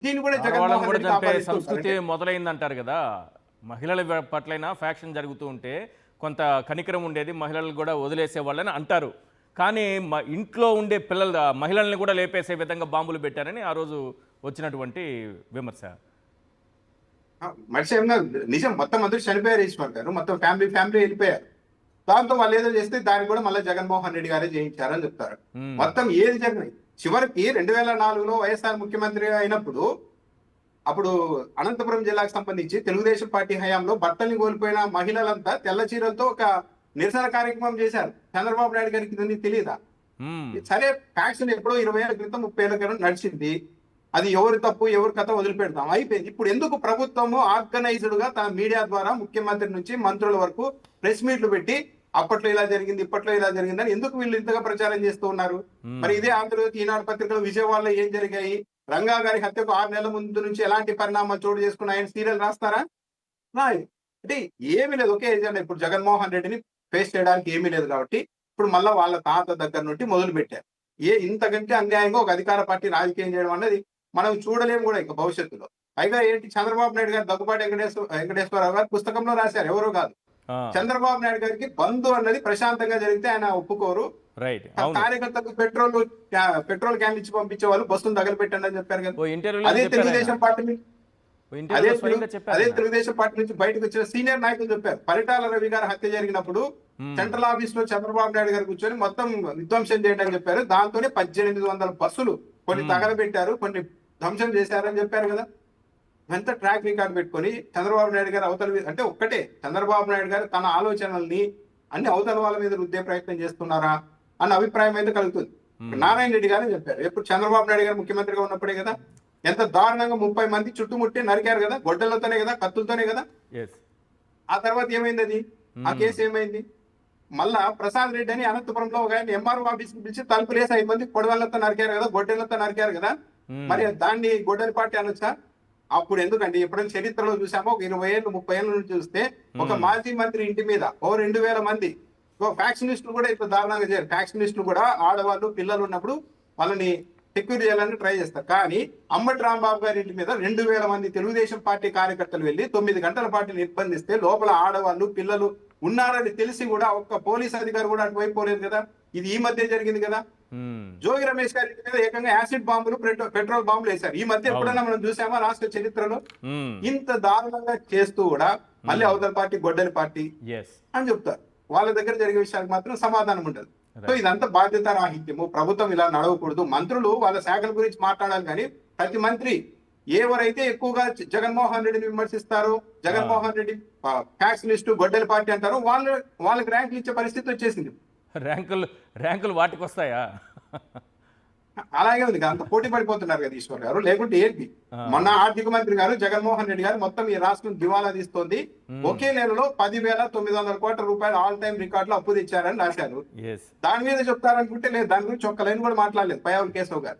దీన్ని కూడా ఆడవాళ్ళని జగన్మోహన్ కూడా రెడ్డికి చంపే సంస్కృతి ఆపాదిస్తుంటారంటే మొదలైందంటారు కదా. మహిళల పట్లైనా ఫ్యాక్షన్ జరుగుతూ ఉంటే కొంత కనికరం ఉండేది, మహిళలు కూడా వదిలేసే వాళ్ళని అంటారు. కానీ ఇంట్లో ఉండే మహిళల్ని కూడా లేపేసే విధంగా బాంబులు పెట్టారని ఆ రోజు వచ్చినటువంటి విమర్శ. మనిషి ఏమన్నా నిజం మొత్తం అందరూ చనిపోయారు ఈశ్వర్ గారు, మొత్తం ఫ్యామిలీ వెళ్ళిపోయారు. దాంతో వాళ్ళు ఏదో చేస్తే దాన్ని కూడా మళ్ళీ జగన్మోహన్ రెడ్డి గారే చేయించారని చెప్తారు. ఉమ్, మొత్తం ఏది జరిగింది చివరికి 2004లో వైఎస్ఆర్ ముఖ్యమంత్రి అయినప్పుడు అప్పుడు అనంతపురం జిల్లాకు సంబంధించి తెలుగుదేశం పార్టీ హయాంలో భర్తల్ని కోల్పోయిన మహిళలంతా తెల్ల చీరలతో ఒక నిరసన కార్యక్రమం చేశారు. చంద్రబాబు నాయుడు గారికి ఇది తెలియదా? ఉమ్, సరే, ఫ్యాక్షన్ ఎప్పుడో 20 ఏళ్ల క్రితం 30 ఏళ్ల క్రితం నడిచింది. అది ఎవరి తప్పు ఎవరి కథ వదిలిపెడతాం, అయిపోయింది. ఇప్పుడు ఎందుకు ప్రభుత్వము ఆర్గనైజ్డ్ గా తన మీడియా ద్వారా ముఖ్యమంత్రి నుంచి మంత్రుల వరకు ప్రెస్ మీట్లు పెట్టి అప్పట్లో ఇలా జరిగింది ఇప్పట్లో ఇలా జరిగిందని ఎందుకు వీళ్ళు ఇంతగా ప్రచారం చేస్తూ ఉన్నారు? మరి ఉమ్. ఇదే ఆంధ్రజ్యోతి ఈనాడు పత్రికలు విజయవాడలో ఏం జరిగాయి, రంగా గారి హత్యకు 6 నెలల ముందు నుంచి ఎలాంటి పరిణామాలు చోటు చేసుకున్నాయని సీరియల్ రాస్తారా? రాయ్. అంటే ఏమీ లేదు, ఒకే ఏజెండా. ఇప్పుడు జగన్మోహన్ రెడ్డిని ఫేస్ చేయడానికి ఏమీ లేదు కాబట్టి ఇప్పుడు మళ్ళా వాళ్ళ తాత దగ్గర నుండి మొదలు పెట్టారు. ఇంతకంటే అన్యాయంగా ఒక అధికార పార్టీ రాజకీయం చేయడం అనేది మనం చూడలేము కూడా ఇక భవిష్యత్తులో. పైగా ఏంటి, చంద్రబాబు నాయుడు గారు దగ్గుబాటి వెంకటేశ్వరరావు గారు పుస్తకంలో రాశారు, ఎవరో కాదు. ఆ, చంద్రబాబు నాయుడు గారికి బంధు అన్నది ప్రశాంతంగా జరిగితే ఆయన ఒప్పుకోరు. రైట్, అవును. కార్యకర్తలకు పెట్రోల్ క్యాన్ ఇచ్చి పంపించే వాళ్ళు బస్సును తగలపెట్టండి అని చెప్పారు కదా. ఓ ఇంటర్వ్యూలో అదే చెప్పారు ఆయన. తెలుగుదేశం పార్టీ ఓ ఇంటర్వ్యూలో స్వయంగా అదే చెప్పారు ఆయన. తెలుగుదేశం పార్టీ నుంచి బయటకు వచ్చిన సీనియర్ నాయకులు చెప్పారు. పరిటాల రవి గారి హత్య జరిగినప్పుడు సెంట్రల్ ఆఫీస్ లో చంద్రబాబు నాయుడు గారు కూర్చొని మొత్తం విధ్వంసం చేయండి అని చెప్పారు. దాంతోనే 1800 బస్సులు కొన్ని తగలబెట్టారు, కొన్ని ధ్వంసం చేశారని చెప్పారు కదా. ఎంత ట్రాక్ రికార్డ్ పెట్టుకొని చంద్రబాబు నాయుడు గారు అంటే ఒక్కటే, చంద్రబాబు నాయుడు గారు తన ఆలోచనల్ని అన్ని అవతల వాళ్ళ మీద రుద్దే ప్రయత్నం చేస్తున్నారా అన్న అభిప్రాయం అయితే కలుగుతుంది. నారాయణ రెడ్డి గారు చెప్పారు, ఎప్పుడు చంద్రబాబు నాయుడు గారు ముఖ్యమంత్రిగా ఉన్నప్పుడే కదా ఎంత దారుణంగా 30 మంది చుట్టుముట్టి నరికారు కదా, గొడ్డలతోనే కదా, కత్తులతోనే కదా. ఎస్. ఆ తర్వాత ఏమైంది అది, ఆ కేసు ఏమైంది? మళ్ళా ప్రసాద్ రెడ్డి అని అనంతపురంలో ఒక ఆయన ఎంఆర్ఓ ఆఫీస్ కి పిలిచి తలుపులేసి 5 మంది కొడవలతో నరికారు కదా, గొడ్డలతో నరికారు కదా. మరి దాన్ని గొడ్డలి పార్టీ అనొచ్చా? అప్పుడు ఎందుకండి, ఎప్పుడైనా చరిత్రలో చూసామో ఒక 20 ఏళ్ళు 30 ఏళ్ళ నుంచి చూస్తే ఒక మాజీ మంత్రి ఇంటి మీద 2000 మంది ఫ్యాక్షనిస్టులు కూడా ఇట్లా దారుణంగా చేయరు. ఫ్యాక్షనిస్టులు కూడా ఆడవాళ్ళు పిల్లలు ఉన్నప్పుడు వాళ్ళని సెక్యూర్ చేయాలని ట్రై చేస్తారు. కానీ అంబటి రాంబాబు గారి ఇంటి మీద 2000 మంది తెలుగుదేశం పార్టీ కార్యకర్తలు వెళ్లి 9 గంటల పాటు నిర్బంధిస్తే లోపల ఆడవాళ్ళు పిల్లలు ఉన్నారని తెలిసి కూడా ఒక్క పోలీస్ అధికారి కూడా అటువైపు పోలేదు కదా. ఇది ఈ మధ్య జరిగింది కదా. జోగి రమేష్ గారి ఇంటి మీద ఏకంగా యాసిడ్ బాంబులు పెట్రోల్ బాంబులు వేశారు. ఈ మధ్య ఎప్పుడైనా మనం చూసామా రాష్ట్ర చరిత్రలో? ఇంత దారుణంగా చేస్తూ కూడా మళ్ళీ అవతల పార్టీ గొడ్డలి పార్టీ అని చెప్తారు. వాళ్ళ దగ్గర జరిగే విషయాలకు మాత్రం సమాధానం ఉండదు. సో ఇదంతా బాధ్యత రాహిత్యము. ప్రభుత్వం ఇలా నడవకూడదు. మంత్రులు వాళ్ళ శాఖల గురించి మాట్లాడాలి, కానీ ప్రతి మంత్రి ఎవరైతే ఎక్కువగా జగన్మోహన్ రెడ్డిని విమర్శిస్తారో, జగన్మోహన్ రెడ్డి ఫ్యాక్షనిస్టు గొడ్డలి పార్టీ అంటారో వాళ్ళకి ర్యాంకులు ఇచ్చే పరిస్థితి వచ్చేసింది. ర్యాంకులు వాటికి వస్తాయా? అలాగే ఉంది కదా, అంత పోటీ పడిపోతున్నారు కదా ఈశ్వర్ గారు. లేకుంటే ఏంటి, మొన్న ఆర్థిక మంత్రి గారు జగన్మోహన్ రెడ్డి గారు మొత్తం ఈ రాష్ట్రం దివాలా తీస్తోంది, ఒకే నెలలో 10,900 కోట్ల రూపాయలు ఆల్ టైమ్ రికార్డులు అప్పు తెచ్చారని రాశారు. దాని మీద చెప్తారనుకుంటే లేదు, దాని గురించి ఒక్క లైన్ కూడా మాట్లాడలేదు పయ్యావుల కేశవ్ గారు.